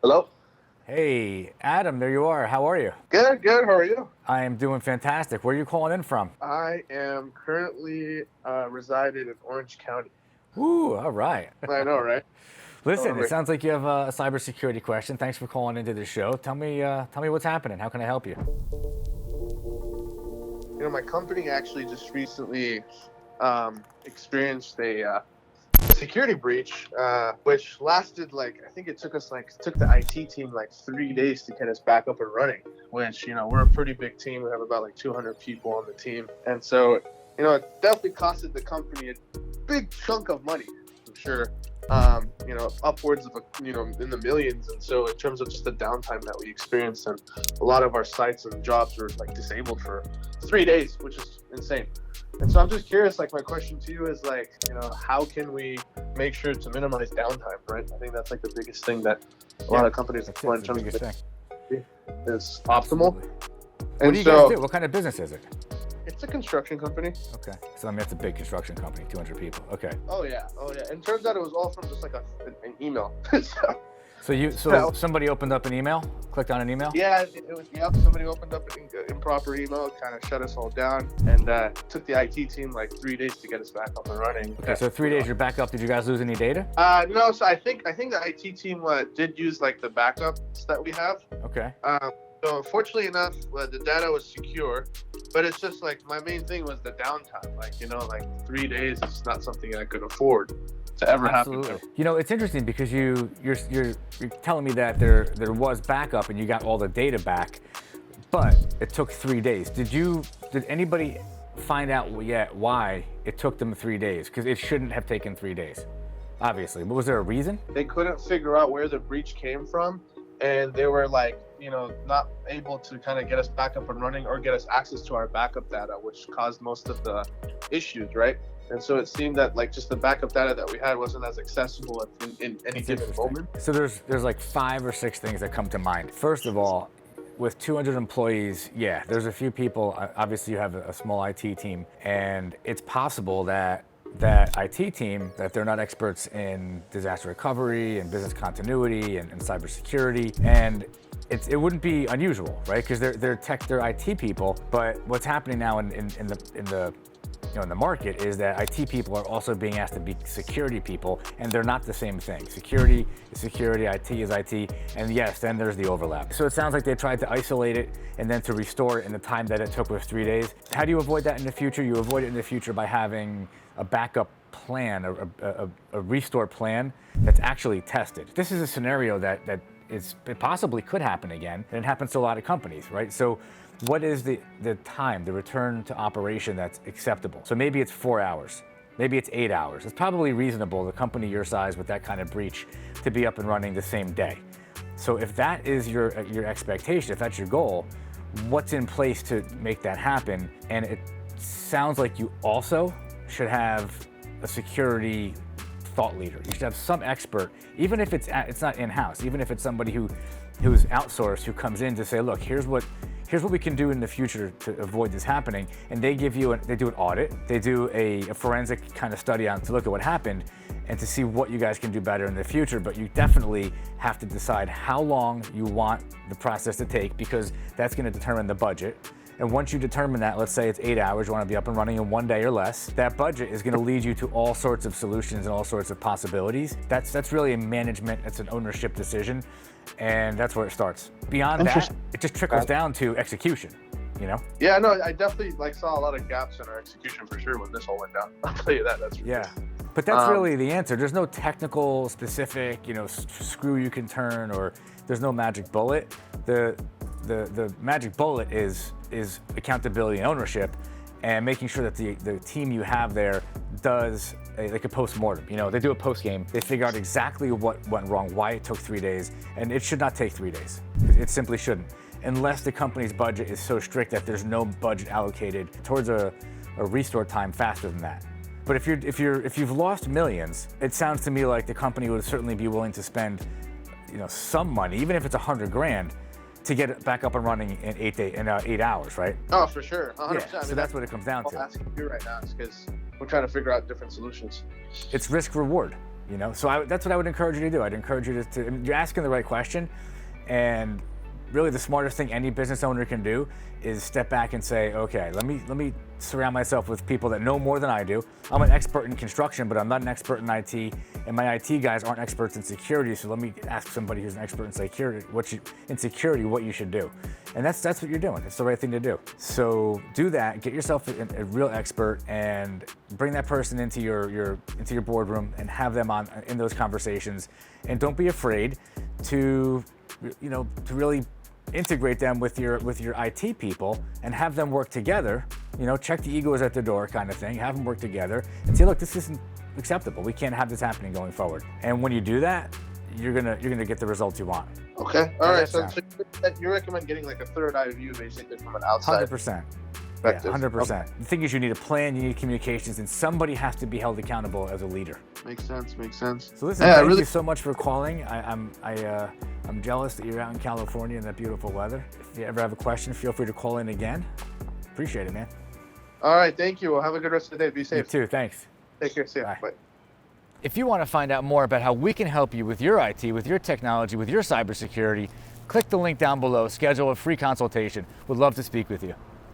Hello? Hey, Adam, there you are. How are you? Good, good. How are you? I am doing fantastic. Where are you calling in from? I am currently residing in Orange County. Ooh, all right. I know, right? Listen, it Over. sounds like you have a cybersecurity question. Thanks for calling into the show. Tell me what's happening. How can I help you? My company actually just recently experienced a security breach, which lasted I think it took took the IT team 3 days to get us back up and running. Which we're a pretty big team. We have about 200 people on the team, and so it definitely costed the company a big chunk of money, I'm sure. Upwards of in the millions. And so in terms of just the downtime that we experienced, and a lot of our sites and jobs were disabled for 3 days, which is insane. And so I'm just curious, my question to you is how can we make sure to minimize downtime, right? I think that's the biggest thing that a lot of companies That's in the terms biggest thing. is optimal. Absolutely. What And do you so guys do? What kind of business is it? it's a construction company. Okay. So I mean, it's a big construction company, 200 people. Okay. Oh yeah. And turns out it was all from just an email. So somebody opened up an email, clicked on an email? Yeah, it was. Yep, somebody opened up an improper email, kind of shut us all down, and took the IT team 3 days to get us back up and running. Okay, so 3 days you're back up. Did you guys lose any data? No. So I think the IT team did use the backups that we have. Okay. So fortunately enough, the data was secure, but it's just my main thing was the downtime. 3 days is not something I could afford to ever Absolutely. happen. It's interesting because you're telling me that there was backup and you got all the data back, but it took 3 days. Did anybody find out yet why it took them 3 days? Because it shouldn't have taken 3 days, obviously. But was there a reason? They couldn't figure out where the breach came from, and they were not able to kind of get us back up and running or get us access to our backup data, which caused most of the issues, right? And so it seemed that just the backup data that we had wasn't as accessible in any given moment. So there's 5 or 6 things that come to mind. First of all, with 200 employees, yeah, there's a few people. Obviously, you have a small IT team, and it's possible that IT team, that they're not experts in disaster recovery and business continuity and cybersecurity, and it wouldn't be unusual, right? Because they're IT people. But what's happening now in the market is that IT people are also being asked to be security people, and they're not the same thing. Security is security, IT is IT, and yes, then there's the overlap. So it sounds like they tried to isolate it and then to restore it in the time that it took was 3 days. How do you avoid that in the future? You avoid it in the future by having a backup plan, a restore plan that's actually tested. This is a scenario that it possibly could happen again, and it happens to a lot of companies, right? So what is the time, the return to operation that's acceptable? So maybe it's 4 hours, maybe it's 8 hours. It's probably reasonable, the company your size with that kind of breach, to be up and running the same day. So if that is your expectation, if that's your goal, what's in place to make that happen? And it sounds like you also should have a security thought leader. You should have some expert, even if it's not in-house, even if it's somebody who's outsourced, who comes in to say, look, here's what we can do in the future to avoid this happening. And they do an audit, they do a forensic kind of study on to look at what happened and to see what you guys can do better in the future. But you definitely have to decide how long you want the process to take, because that's going to determine the budget. And once you determine that, let's say it's 8 hours, you want to be up and running in 1 day or less, that budget is going to lead you to all sorts of solutions and all sorts of possibilities. That's really a management, it's an ownership decision, and that's where it starts. Beyond that, it just trickles down to execution, Yeah, no, I definitely saw a lot of gaps in our execution for sure when this all went down. I'll tell you that. That's for yeah. sure. But that's really the answer. There's no technical specific, screw you can turn, or there's no magic bullet. The magic bullet is accountability and ownership, and making sure that the team you have there does a post-mortem. They do a post-game, they figure out exactly what went wrong, why it took 3 days, and it should not take 3 days. It simply shouldn't, unless the company's budget is so strict that there's no budget allocated towards a restore time faster than that. But if you've lost millions, it sounds to me like the company would certainly be willing to spend some money, even if it's $100,000, to get it back up and running in 8 hours, right? Oh, for sure, 100%. Yeah, so that's what it comes down to. I'll ask you right now is because we're trying to figure out different solutions. It's risk reward. You know, so that's what I would encourage you to do. I'd encourage you to you're asking the right question, and really the smartest thing any business owner can do is step back and say, okay, let me surround myself with people that know more than I do. I'm an expert in construction, but I'm not an expert in IT, and my IT guys aren't experts in security, so let me ask somebody who's an expert in security what you should do. And that's what you're doing. It's the right thing to do. So do that, get yourself a real expert, and bring that person into your boardroom and have them on in those conversations. And don't be afraid to really integrate them with your IT people and have them work together. You know, check the egos at the door kind of thing, have them work together and say, look, this isn't acceptable. We can't have this happening going forward. And when you do that, you're gonna get the results you want. Okay. All right. So you recommend getting like a third eye view basically from an outside 100%. Yeah, 100%. Okay. The thing is, you need a plan, you need communications, and somebody has to be held accountable as a leader. Makes sense. So listen, thank you so much for calling. I'm jealous that you're out in California in that beautiful weather. If you ever have a question, feel free to call in again. Appreciate it, man. All right, thank you. Well, have a good rest of the day. Be safe. You too, thanks. Take care. See you. Bye. If you want to find out more about how we can help you with your IT, with your technology, with your cybersecurity, click the link down below, schedule a free consultation. We'd love to speak with you.